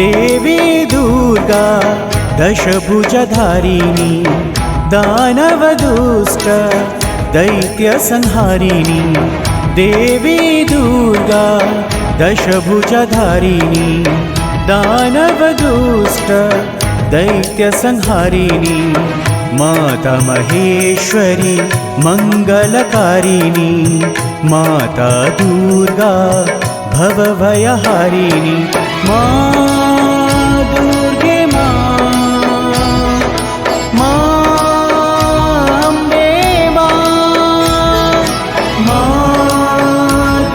देवी दुर्गा दशभुजधारिणी दानवदुष्ट दैत्यसंहारिणी देवी दुर्गा दशभुजधारिणी दानवदुष्ट दैत्यसंहारिणी माता महेश्वरी मंगलकारिणी माता दुर्गा भवभयहारिणी मां दुर्गे मां अम्बे मां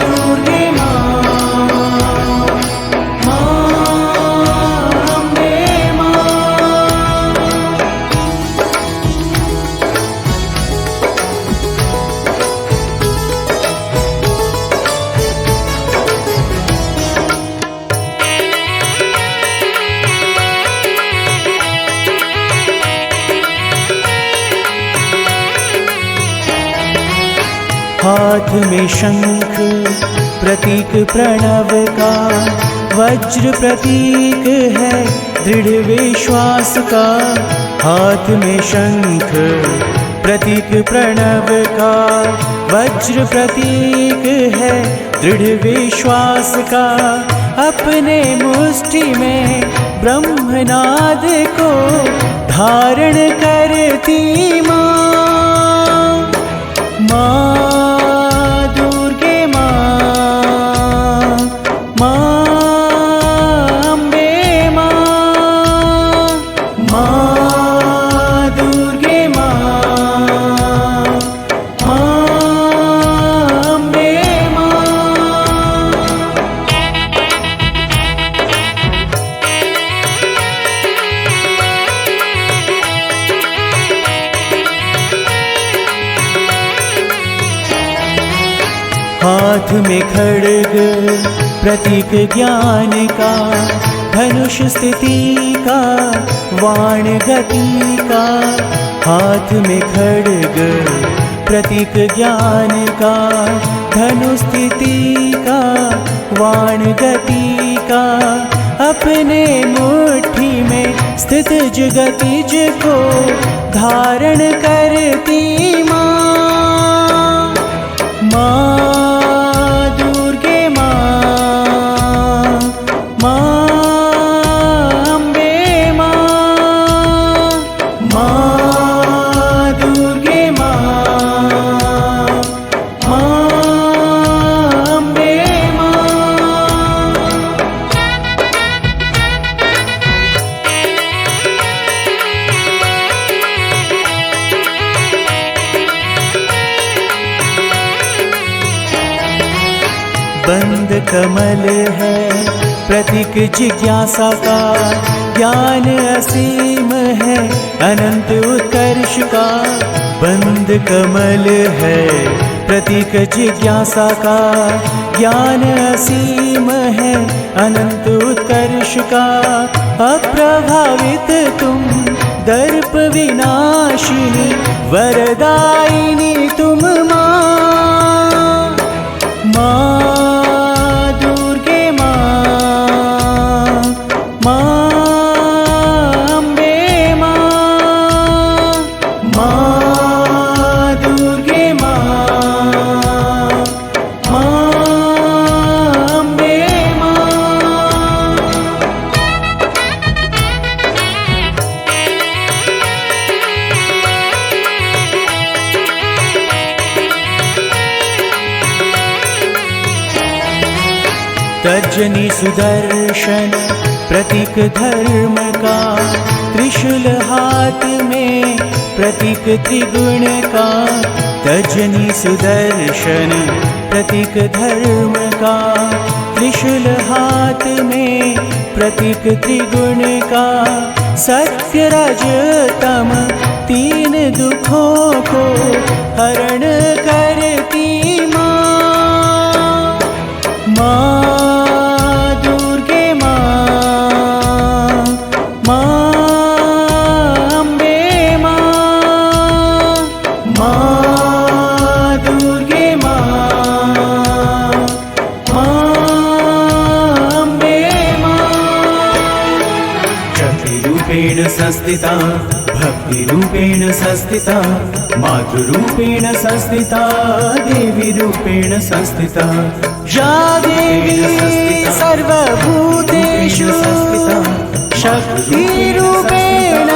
दुर्गे मां अम्बे मां। हाथ में शंख प्रतीक प्रणव का, वज्र प्रतीक है दृढ़ विश्वास का। हाथ में शंख प्रतीक प्रणव का, वज्र प्रतीक है दृढ़ विश्वास का। अपने मुष्टि में ब्रह्मनाद को धारण करती माँ दुर्गे मां अम्बे मां दुर्गे मां अम्बे मां। हाथ में खड्ग प्रतीक ज्ञान का, धनुष स्थिति का, वाण गति का। हाथ में खड्ग प्रतीक ज्ञान का, धनुष स्थिति का, वाण गति का। अपने मुट्ठी में स्थित जगतिज को धारण करती माँ दुर्गे मां अम्बे मां दुर्गे मां अम्बे मां। बंद कमल है प्रतीक जिज्ञासा का, ज्ञान असीम है अनंत उत्कर्ष का। बंद कमल है प्रतीक जिज्ञासा का, ज्ञान असीम है अनंत उत्कर्ष का। अप्रभावित तुम दर्प विनाशिनी वरदायिनी तुम माँ दुर्गे मां अम्बे मां दुर्गे मां अम्बे मां। तर्जनी सुदर्शन प्रतीक धर्म का, त्रिशूल हाथ में प्रतीक त्रिगुण का। तर्जनी सुदर्शन प्रतीक धर्म का, त्रिशूल हाथ में प्रतीक त्रिगुण का। सत्य रजतम तीन दुखों को हरण करती माँ दुर्गे मां अम्बे मां दुर्गे मां अम्बे मां। संस्थिता भक्तिरूपेण संस्थिता मातृरूपेण संस्थिता देवीरूपेण संस्थिता या देवी सर्वभूतेषु शक्तिरूपेण